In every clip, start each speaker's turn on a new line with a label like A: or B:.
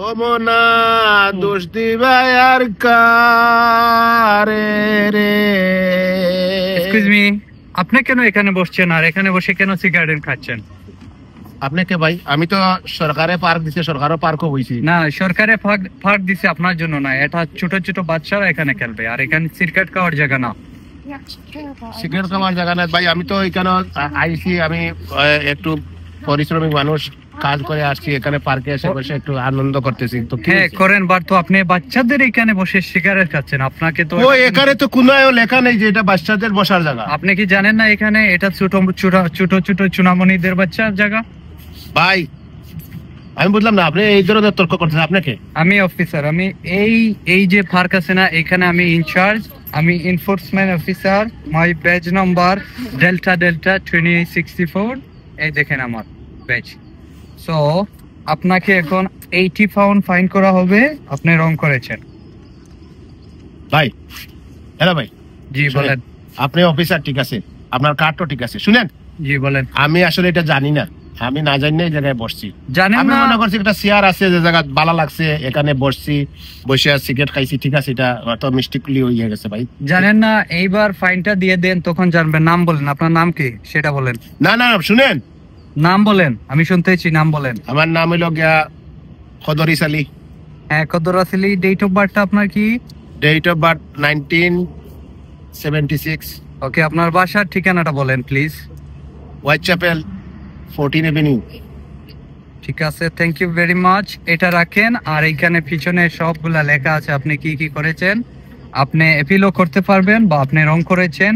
A: ও মনা দোষ দিবা আর কারে রে।
B: এক্সকিউজ মি, আপনি কেন এখানে বসছেন আর এখানে বসে কেন সিগারেট খাচ্ছেন?
A: আপনাকে ভাই, আমি তো সরকারে পার্ক দিছে, সরকারও পার্কও হইছি
B: না, সরকারে পার্ক দিছে আপনার জন্য না, এটা ছোট ছোট বাচ্চারা এখানে খেলবে, আর এখানে সিগারেট খাওয়ার জায়গা না।
A: সিগারেট খাওয়ার জায়গা না ভাই, আমি তো এখানে আইছি, আমি একটু পরিশ্রমিক মানুষ, কাজ করে আসছি, এখানে পার্কে এসে বসে একটু আনন্দ করতেছি। তো
B: হ্যাঁ করেন, বাট তো আপনি বাচ্চাদের এখানে বসে সিগারেট খাচ্ছেন, আপনাকে তো
A: ও এখানে তো কোনো লেখা নেই যে এটা বাচ্চাদের বসার জায়গা।
B: আপনি কি জানেন না এখানে এটা ছোট ছোট ছোট চুনামণিদের বাচ্চার জায়গা?
A: ভাই আমি বুঝলাম না, আপনি এই ধরনের তর্ক করতেছেন। আপনাকে
B: আমি অফিসার, আমি এই যে পার্ক আছে না, এখানে আমি ইনচার্জ, আমি এনফোর্সমেন্ট অফিসার। মাই ব্যাচ নাম্বার ডেল্টা 2864। এই দেখেন আমার ব্যাচ। সো আপনাকে এখন 80 পাউন্ড ফাইন করা হবে, আপনি রং করেছেন।
A: ভাই, হ্যালো ভাই।
B: জি বলেন।
A: আপনি অফিসার ঠিক আছে, আপনার কার্ডও ঠিক আছে, শুনেন।
B: জি বলেন।
A: আমি আসলে এটা জানি না, আমি না জানি এই জায়গায় বসছি।
B: জানেন
A: আমি
B: না?
A: মনে করছি একটা চেয়ার আছে যে জায়গা ভালো লাগছে, এখানে বসছি, বসে সিগারেট খাইছি, ঠিক আছে, এটা তো মিস্টেকলি হয়ে গেছে ভাই।
B: জানেন না, এইবার ফাইনটা দিয়ে দেন, তখন জানবেন। নাম বলেন, আপনার নাম কি সেটা বলেন।
A: না না শুনেন,
B: নাম বলেন, আমি শুনতেছি, নাম বলেন।
A: আমার নাম হইল গিয়া খদরিস আলী।
B: হ্যাঁ কদর আসলি। ডেট অফ বার্থটা আপনার কি?
A: Date of birth 1976।
B: ওকে, আপনার বাসার ঠিকানাটা বলেন প্লিজ।
A: White chapel 14 Avenue.
B: ঠিক আছে, থ্যাংক ইউ ভেরি মাচ। এটা রাখেন, আর এইখানে পিছনে সবগুলা লেখা আছে আপনি কি কি করেছেন। আপনি এপিলও করতে পারবেন, বা আপনি রং করেছেন,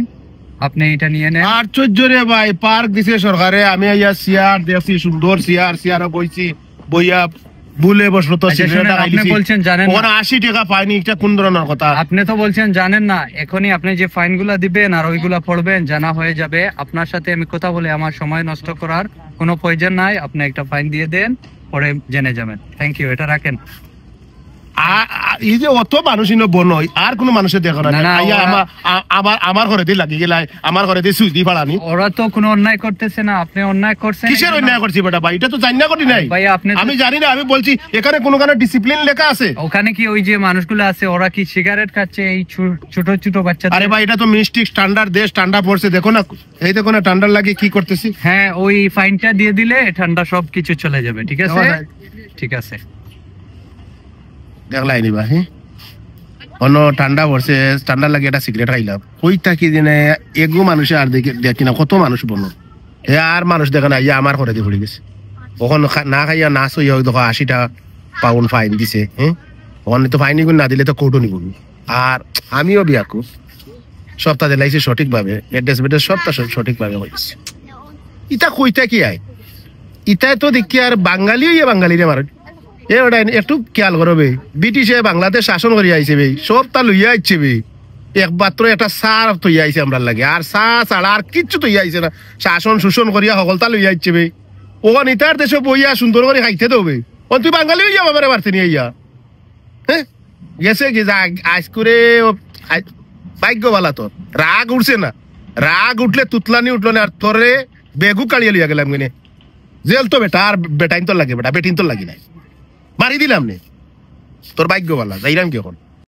B: আপনি এটা নিয়ে নেন।
A: আশ্চর্য রে ভাই, পার্ক দিছে সরকারে, আমি আইয়া চেয়ার দেখছি, সুন্দর চেয়ার বইছি, বইয়া ভুলে বসলো তো সিগারেট
B: আপনি বলছেন জানেন না।
A: 80 টাকা পাইনি, এটা কোন ধরনের কথা?
B: আপনি তো বলছেন জানেন না, এখনই আপনি যে ফাইন গুলা দিবেন আর ওইগুলা পড়বেন, জানা হয়ে যাবে। আপনার সাথে আমি কথা বলে আমার সময় নষ্ট করার কোনো প্রয়োজন নাই। আপনি একটা ফাইন দিয়ে দেন, পরে জেনে যাবেন। থ্যাংক ইউ, এটা রাখেন।
A: এই যে অত মানুষই বনই, আর কোন মানুষের দেখো না, আমার ঘরে দিয়ে লাগি গেলাই, আমার ঘরে দিয়ে সুইচ দিয়ে ফাড়ানি।
B: ওরা তো কোনো অন্যায় করতেছে না, আপনি অন্যায় করছেন।
A: কিসের অন্যায় করছি বেটা ভাই? এটা তো জানি না, করি নাই
B: ভাই।
A: আমি জানি না, আমি বলছি এখানে কোনো ডিসিপ্লিন লেখা আছে?
B: ওখানে কি ওই যে মানুষগুলো আছে, ওরা কি সিগারেট খাচ্ছে, এই ছোট ছোট বাচ্চা?
A: আরে ভাই, এটা তো মিষ্টি স্ট্যান্ডার্ড দেশ, ঠান্ডা পড়ছে, দেখো না, এই দেখো না, ঠান্ডা লাগে কি করতেছি।
B: হ্যাঁ, ওই ফাইনটা দিয়ে দিলে ঠান্ডা সব কিছু চলে যাবে। ঠিক আছে, ঠিক আছে।
A: দেখলাই নিবা, হ্যাঁ, অন্য ঠান্ডা পড়ছে, ঠান্ডা লাগে, এটা সিগারেট খাইলাম, ওই থাকি দিনে এগো মানুষে আর দেখি না, কত মানুষ বলো এ, আর মানুষ দেখে না, ইয়া আমার ঘরে দিয়ে পড়ে গেছে। ওখানে না খাইয়া না সইয়া দেখো 80 পাউন্ড ফাইন দিছে। হ্যাঁ, ওখানে তো ফাইন না দিলে তো কোর্টও নিব। আর আমিও বিয়াকু সপ্তাহ দিলাইছি সঠিকভাবে, এড্রেস বেড্রেস সবটা সঠিকভাবে হয়েছে। ইটা কইটা কি আয়, ইটাই তো দেখি আর বাঙালিও ইয়ে বাঙালিরে মারে। এ ওটা একটু খেয়াল করবে, ব্রিটিশে বাংলাদেশ শাসন করিয়া আইছে বে, সব তা লইয়া আইছে বে, একমাত্র একটা সার তৈয়া আইছে আমরা লাগে, আর চা ছাড়া আর কিচ্ছু তৈয়া আইছে না। শাসন শোষণ করিয়া সকলতা লইয়া আইছে বে, ওখান ইতার দেশে বইয়া সুন্দর করে খাইতে দেবে। ও তুই বাঙালি হইয়া বাবারে মারতে নিয়ে আইয়া, হ্যাঁ গেছে কি আজ করে ভাগ্যবালা তোর। রাগ উঠছে না, রাগ উঠলে তুতলানি উঠলো না, আর তোরে বেগু কাড়িয়ে লইয়া গেলাম কিনে জেল। তো বেটা আর বেটাইন তো লাগে, বেটা বেটিন তো লাগি নাই, মারি দিলাম নে, তোর ভাগ্যবালা যাইরাম কি এখন।